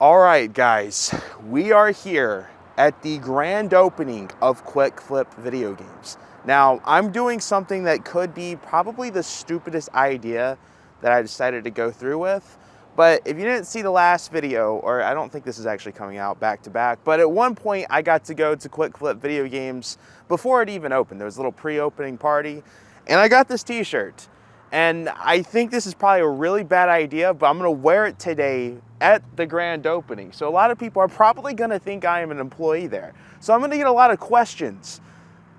All right, guys, we are here at the grand opening of QuickFlip Video Games. Now, I'm doing something that could be probably the stupidest idea that I decided to go through with. But if you didn't see the last video, or I don't think this is actually coming out back to back, but at one point I got to go to QuickFlip Video Games before it even opened. There was a little pre-opening party, and I got this t-shirt. And I think this is probably a really bad idea, but I'm gonna wear it today at the grand opening. So a lot of people are probably gonna think I am an employee there. So I'm gonna get a lot of questions,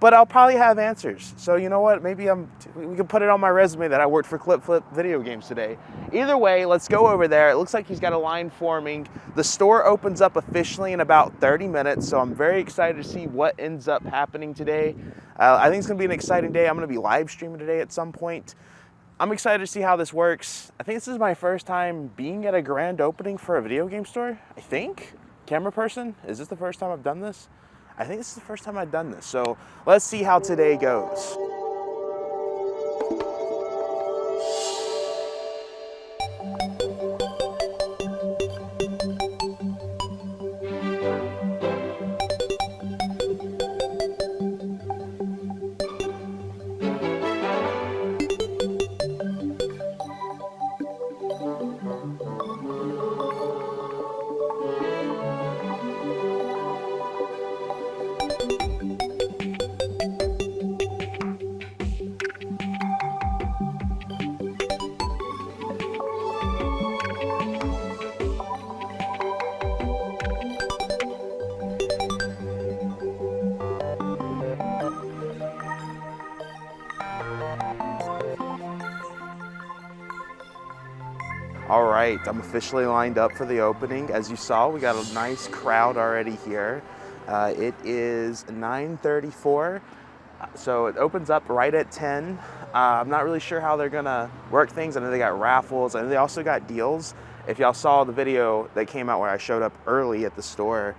but I'll probably have answers. So you know what, maybe we can put it on my resume that I worked for QuickFlip Video Games today. Either way, let's go over there. It looks like he's got a line forming. The store opens up officially in about 30 minutes, so I'm very excited to see what ends up happening today. I think it's gonna be an exciting day. I'm gonna be live streaming today at some point. I'm excited to see how this works. I think this is my first time being at a grand opening for a video game store, I think. Camera person, is this the first time I've done this? I think this is the first time I've done this. So let's see how today goes. All right, I'm officially lined up for the opening. As you saw, we got a nice crowd already here. It is 9:34, so it opens up right at 10. I'm not really sure how they're gonna work things. I know they got raffles, and they also got deals. If y'all saw the video that came out where I showed up early at the store,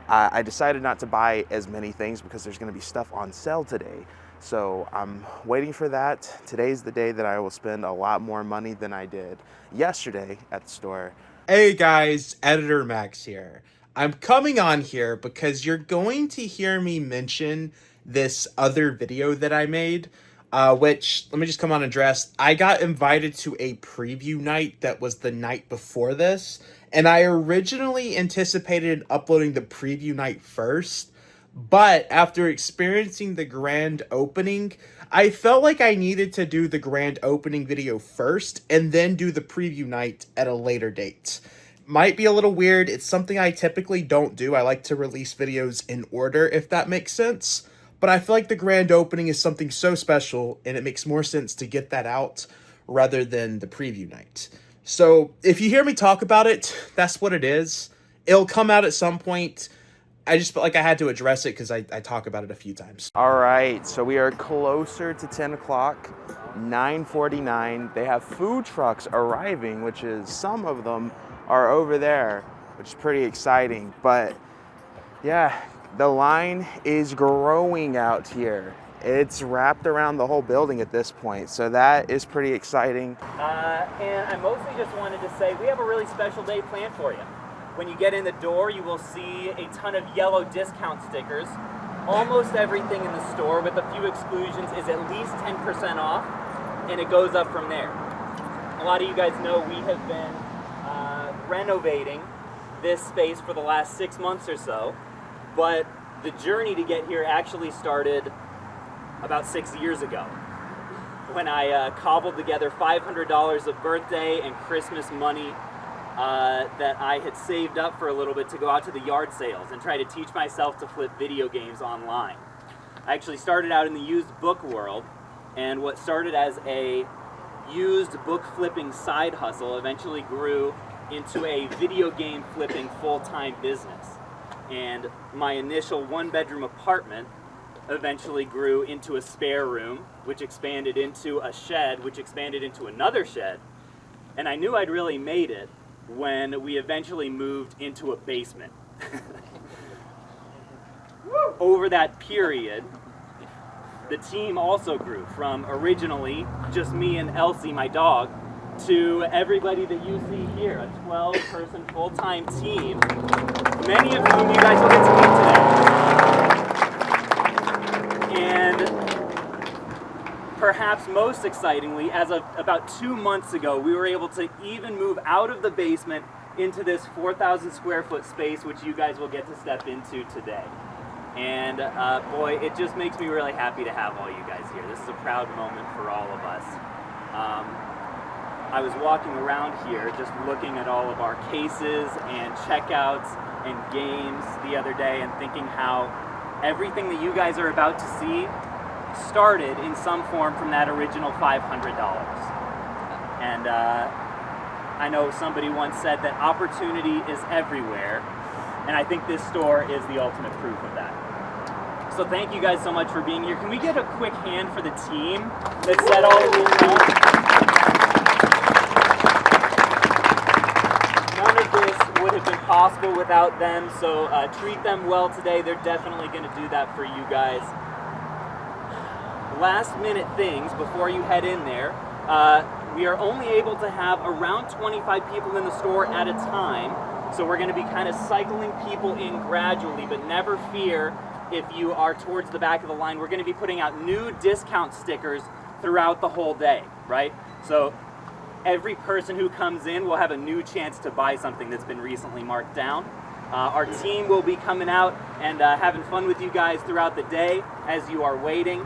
I decided not to buy as many things because there's gonna be stuff on sale today. So I'm waiting for that. Today's the day that I will spend a lot more money than I did yesterday at the store. Hey guys, Editor Max here. I'm coming on here because you're going to hear me mention this other video that I made, which, let me just come on and address. I got invited to a preview night that was the night before this, and I originally anticipated uploading the preview night first, but after experiencing the grand opening, I felt like I needed to do the grand opening video first and then do the preview night at a later date. Might be a little weird. It's something I typically don't do. I like to release videos in order, if that makes sense. But I feel like the grand opening is something so special, and it makes more sense to get that out rather than the preview night. So if you hear me talk about it, that's what it is. It'll come out at some point. I just felt like I had to address it because I talk about it a few times. All right, so we are closer to 10 o'clock, 9:49. They have food trucks arriving, which is, some of them are over there, which is pretty exciting. But yeah, the line is growing out here. It's wrapped around the whole building at this point, so that is pretty exciting. And I mostly just wanted to say we have a really special day planned for you. When you get in the door, you will see a ton of yellow discount stickers. Almost everything in the store, with a few exclusions, is at least 10% off, and it goes up from there. A lot of you guys know we have been renovating this space for the last 6 months or so, but the journey to get here actually started about 6 years ago, when I cobbled together $500 of birthday and Christmas money that I had saved up for a little bit to go out to the yard sales and try to teach myself to flip video games online. I actually started out in the used book world, and what started as a used book flipping side hustle eventually grew into a video game flipping full-time business. And my initial one-bedroom apartment eventually grew into a spare room, which expanded into a shed, which expanded into another shed. And I knew I'd really made it when we eventually moved into a basement. Over that period, the team also grew from originally just me and Elsie, my dog, to everybody that you see here, a 12-person full-time team, many of whom you guys will get to meet today. And perhaps most excitingly, as of about 2 months ago, we were able to even move out of the basement into this 4,000 square foot space, which you guys will get to step into today. And boy, it just makes me really happy to have all you guys here. This is a proud moment for all of us. I was walking around here just looking at all of our cases and checkouts and games the other day and thinking how everything that you guys are about to see started in some form from that original $500. And I know somebody once said that opportunity is everywhere, and I think this store is the ultimate proof of that. So thank you guys so much for being here. Can we get a quick hand for the team that set all of this up? None of this would have been possible without them, so treat them well today. They're definitely going to do that for you guys. Last minute things before you head in there. We are only able to have around 25 people in the store at a time, so we're going to be kind of cycling people in gradually, but never fear if you are towards the back of the line. We're going to be putting out new discount stickers throughout the whole day, right? So every person who comes in will have a new chance to buy something that's been recently marked down. Our team will be coming out and having fun with you guys throughout the day as you are waiting.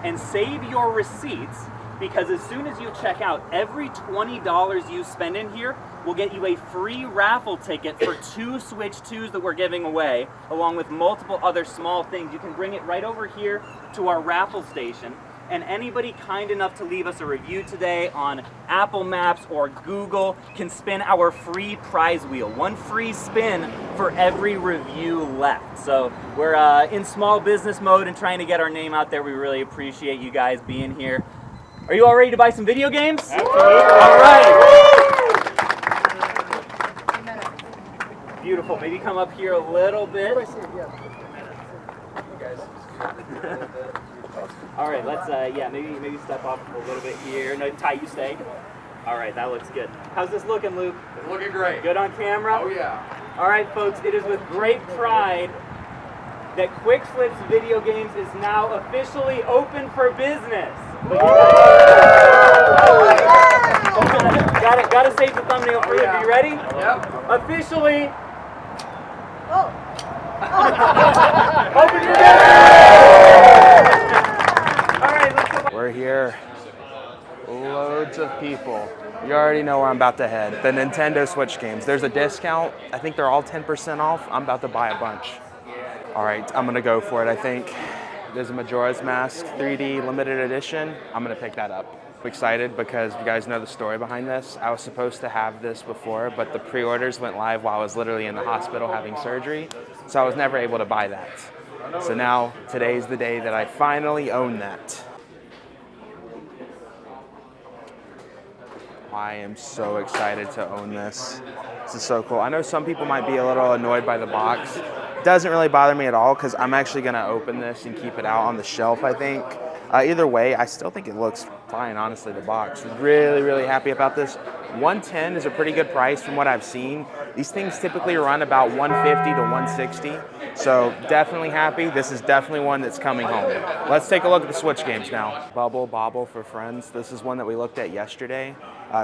And save your receipts, because as soon as you check out, every $20 you spend in here will get you a free raffle ticket for 2 Switch 2s that we're giving away, along with multiple other small things. You can bring it right over here to our raffle station. And anybody kind enough to leave us a review today on Apple Maps or Google can spin our free prize wheel. 1 free spin for every review left. So we're in small business mode and trying to get our name out there. We really appreciate you guys being here. Are you all ready to buy some video games? Absolutely. All right. Beautiful. Maybe come up here a little bit. All right, let's maybe step off a little bit here. No, Ty, you stay. All right, that looks good. How's this looking, Luke? It's looking great. Good on camera? Oh yeah. All right, folks, it is with great pride that QuickFlips Video Games is now officially open for business. Gotta save the thumbnail for you. Are you ready? Yep. Officially. Open for business. We're here. Loads of people. You already know where I'm about to head. The Nintendo Switch games. There's a discount. I think they're all 10% off. I'm about to buy a bunch. All right, I'm gonna go for it, I think. There's a Majora's Mask 3D limited edition. I'm gonna pick that up. I'm excited because you guys know the story behind this. I was supposed to have this before, but the pre-orders went live while I was literally in the hospital having surgery, so I was never able to buy that. So now, today's the day that I finally own that. I am so excited to own this. This is so cool. I know some people might be a little annoyed by the box. It doesn't really bother me at all because I'm actually gonna open this and keep it out on the shelf, I think. Either way, I still think it looks fine, honestly, the box. Really, really happy about this. $110 is a pretty good price from what I've seen. These things typically run about $150 to $160. So definitely happy. This is definitely one that's coming home. Let's take a look at the Switch games now. Bubble Bobble for Friends. This is one that we looked at yesterday.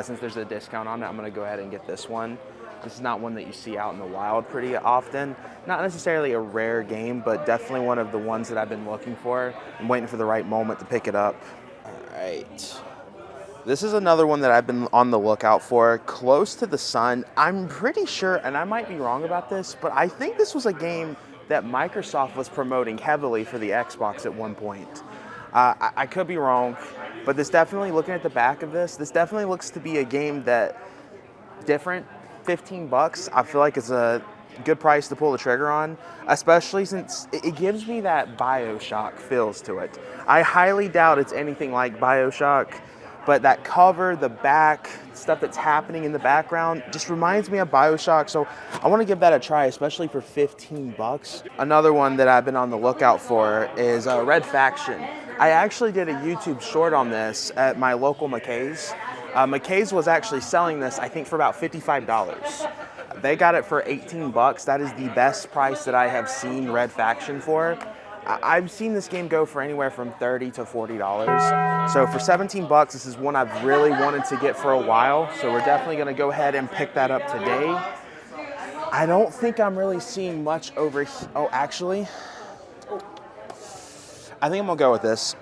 Since there's a discount on it, I'm gonna go ahead and get this one. This is not one that you see out in the wild pretty often. Not necessarily a rare game, but definitely one of the ones that I've been looking for. I'm waiting for the right moment to pick it up. All right. This is another one that I've been on the lookout for. Close to the Sun. I'm pretty sure, and I might be wrong about this, but I think this was a game that Microsoft was promoting heavily for the Xbox at one point. I could be wrong, but this definitely, looking at the back of this definitely looks to be a game that different. 15 bucks, I feel like it's a good price to pull the trigger on, especially since it gives me that BioShock feels to it. I highly doubt it's anything like BioShock, but that cover, the back, stuff that's happening in the background just reminds me of BioShock, so I want to give that a try, especially for 15 bucks. Another one that I've been on the lookout for is Red Faction. I actually did a YouTube short on this at my local McKay's. McKay's was actually selling this, I think, for about $55. They got it for 18 bucks. That is the best price that I have seen Red Faction for. I've seen this game go for anywhere from $30 to $40. So for 17 bucks, this is one I've really wanted to get for a while. So we're definitely gonna go ahead and pick that up today. I don't think I'm really seeing much over here. Oh, actually, I think I'm gonna go with this.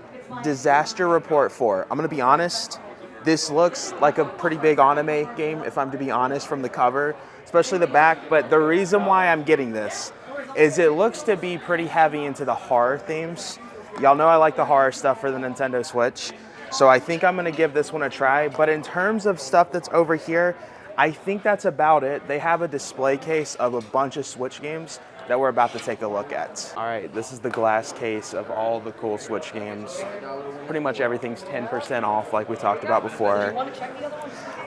Disaster Report 4. I'm gonna be honest, this looks like a pretty big anime game, if I'm to be honest, from the cover, especially the back. But the reason why I'm getting this is it looks to be pretty heavy into the horror themes. Y'all know I like the horror stuff for the Nintendo Switch, so I think I'm gonna give this one a try. But in terms of stuff that's over here, I think that's about it. They have a display case of a bunch of Switch games that we're about to take a look at. All right, this is the glass case of all the cool Switch games. Pretty much everything's 10% off like we talked about before.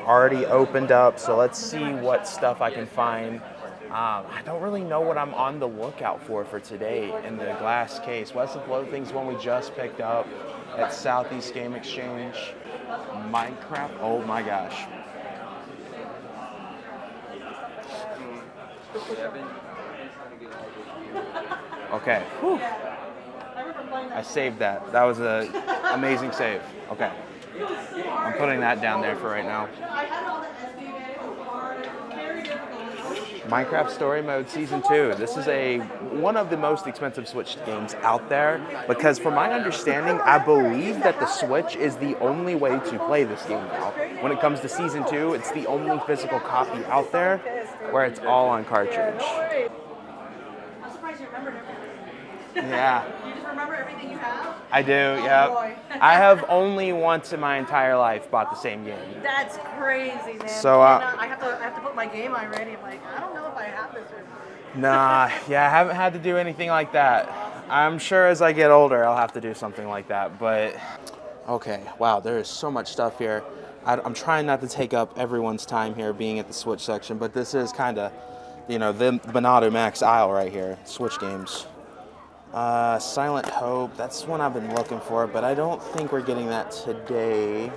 Already opened up, so let's see what stuff I can find. I don't really know what I'm on the lookout for today in the glass case. West of Loathing's one we just picked up at Southeast Game Exchange. Minecraft, oh my gosh. Okay, whew. I saved that. That was an amazing save. Okay, I'm putting that down there for right now. Minecraft Story Mode Season 2. This is one of the most expensive Switch games out there because from my understanding, I believe that the Switch is the only way to play this game now. When it comes to Season 2, it's the only physical copy out there where it's all on cartridge. I'm surprised you remembered everything. Yeah. You just remember everything you have? I do, Oh, yep. boy. I have only once in my entire life bought the same game. That's crazy, man. So, I have to put my game on ready. I'm like, I don't know if I have this or not. Nah, yeah, I haven't had to do anything like that. I'm sure as I get older, I'll have to do something like that, but okay, wow, there is so much stuff here. I'm trying not to take up everyone's time here being at the Switch section, but this is kind of, the MonadoMax aisle right here, Switch games. Silent Hope, that's one I've been looking for, but I don't think we're getting that today.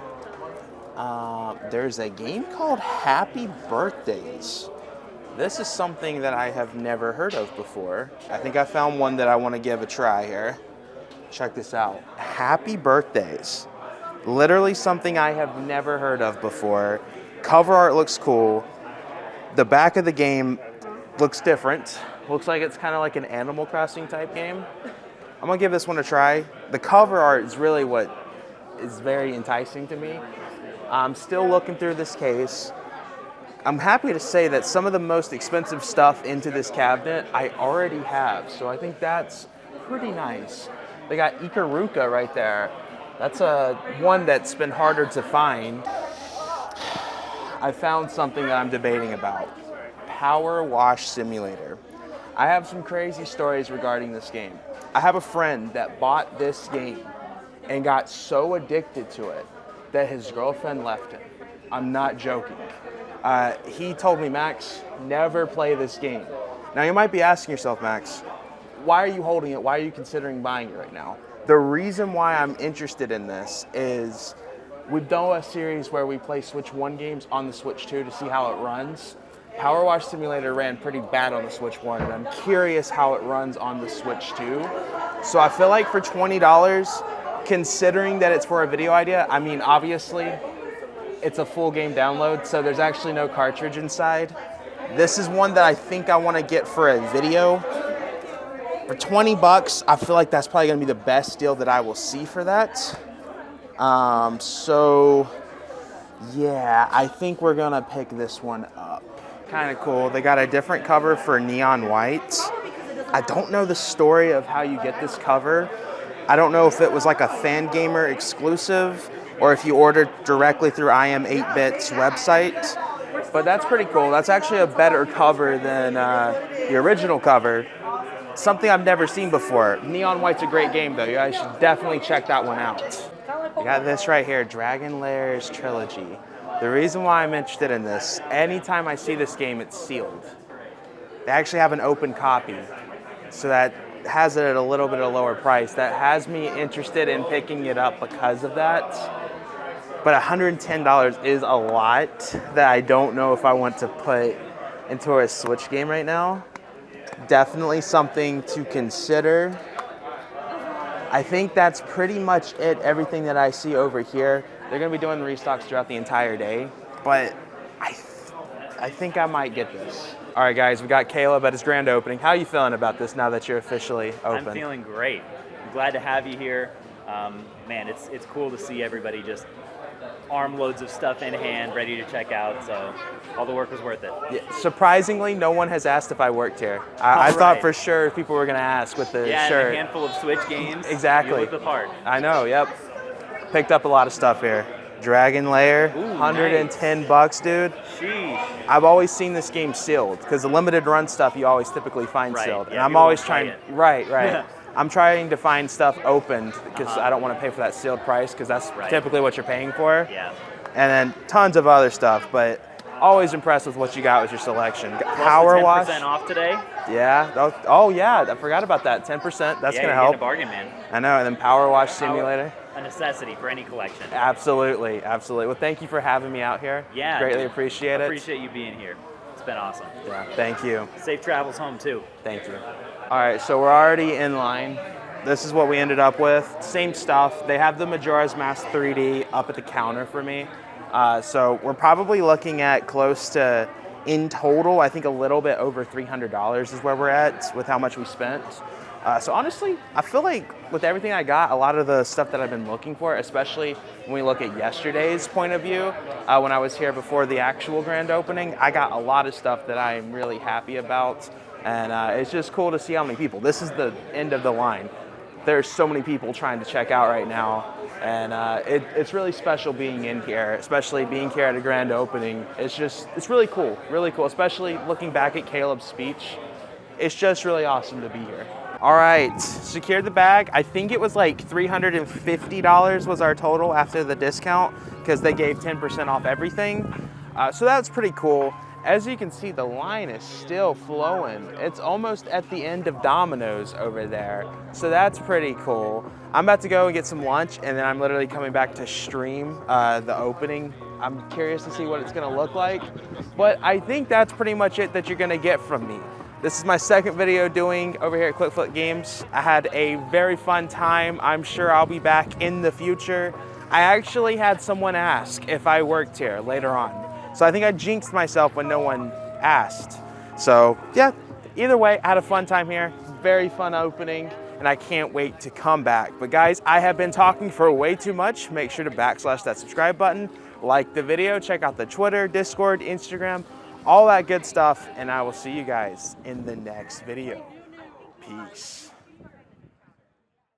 There's a game called Happy Birthdays. This is something that I have never heard of before. I think I found one that I want to give a try here. Check this out. Happy Birthdays. Literally something I have never heard of before. Cover art looks cool. The back of the game looks different. Looks like it's kind of like an Animal Crossing type game. I'm gonna give this one a try. The cover art is really what is very enticing to me. I'm still looking through this case. I'm happy to say that some of the most expensive stuff into this cabinet I already have, so I think that's pretty nice. They got Ikaruka right there. That's one that's been harder to find. I found something that I'm debating about. Power Wash Simulator. I have some crazy stories regarding this game. I have a friend that bought this game and got so addicted to it that his girlfriend left him. I'm not joking. He told me, Max, never play this game. Now you might be asking yourself, Max, why are you holding it? Why are you considering buying it right now? The reason why I'm interested in this is we've done a series where we play Switch 1 games on the Switch 2 to see how it runs. Power Wash Simulator ran pretty bad on the Switch 1, and I'm curious how it runs on the Switch 2. So I feel like for $20, considering that it's for a video idea, I mean, obviously, it's a full game download, so there's actually no cartridge inside. This is one that I think I want to get for a video. For 20 bucks, I feel like that's probably going to be the best deal that I will see for that. So, yeah, I think we're going to pick this one up. Kind of cool. They got a different cover for Neon White. I don't know the story of how you get this cover. I don't know if it was like a Fangamer exclusive or if you ordered directly through IM8bit's website. But that's pretty cool. That's actually a better cover than the original cover. Something I've never seen before. Neon White's a great game though. You guys should definitely check that one out. You got this right here, Dragon Lairs Trilogy. The reason why I'm interested in this, anytime I see this game, it's sealed. They actually have an open copy, so that has it at a little bit of a lower price. That has me interested in picking it up because of that. but $110 is a lot that I don't know if I want to put into a Switch game right now. Definitely something to consider. I think that's pretty much it, everything that I see over here. They're gonna be doing restocks throughout the entire day, but I think I might get this. All right, guys, we got Caleb at his grand opening. How are you feeling about this now that you're officially open? I'm feeling great. I'm glad to have you here. Man, it's cool to see everybody just armloads of stuff in hand, ready to check out, so all the work was worth it. Yeah, surprisingly, no one has asked if I worked here. I thought for sure people were gonna ask with the shirt. And a handful of Switch games. Exactly. You look the part. I know, yep. Picked up a lot of stuff here. Dragon Lair, Ooh, 110 bucks, dude. Sheesh. I've always seen this game sealed, because the limited run stuff you always typically find Right, sealed. yeah, And I'm people always won't play trying, it. right. I'm trying to find stuff opened, because I don't want to pay for that sealed price, because that's Right. typically what you're paying for. Yeah. And then tons of other stuff, but always impressed with what you got with your selection. Plus Power the 10% wash. off today. Yeah. Oh yeah, I forgot about that. 10%. That's Yeah, gonna you're help. getting a bargain, man. I know. And then Power Wash Simulator. A necessity for any collection. Absolutely. Well, thank you for having me out here. Yeah. Greatly appreciate it. Appreciate you being here. It's been awesome. Yeah. Thank you. Safe travels home too. Thank you. All right, so we're already in line. This is what we ended up with. Same stuff. They have the Majora's Mask 3D up at the counter for me. So we're probably looking at close to, in total, I think a little bit over $300 is where we're at with how much we spent. So honestly, I feel like with everything I got, a lot of the stuff that I've been looking for, especially when we look at yesterday's point of view, when I was here before the actual grand opening, I got a lot of stuff that I'm really happy about. And it's just cool to see how many people. This is the end of the line. There's so many people trying to check out right now. And it's really special being in here, especially being here at a grand opening. It's really cool, especially looking back at Caleb's speech. It's just really awesome to be here. All right, secured the bag. I think it was like $350 was our total after the discount, because they gave 10% off everything. So that's pretty cool. As you can see, the line is still flowing. It's almost at the end of Domino's over there. So that's pretty cool. I'm about to go and get some lunch, and then I'm literally coming back to stream the opening. I'm curious to see what it's gonna look like. But I think that's pretty much it that you're gonna get from me. This is my second video doing over here at QuickFlips Games. I had a very fun time. I'm sure I'll be back in the future. I actually had someone ask if I worked here later on. So I think I jinxed myself when no one asked. So yeah, either way, I had a fun time here. Very fun opening, and I can't wait to come back. But guys, I have been talking for way too much. Make sure to backslash that subscribe button, like the video, check out the Twitter, Discord, Instagram, all that good stuff, and I will see you guys in the next video. Peace.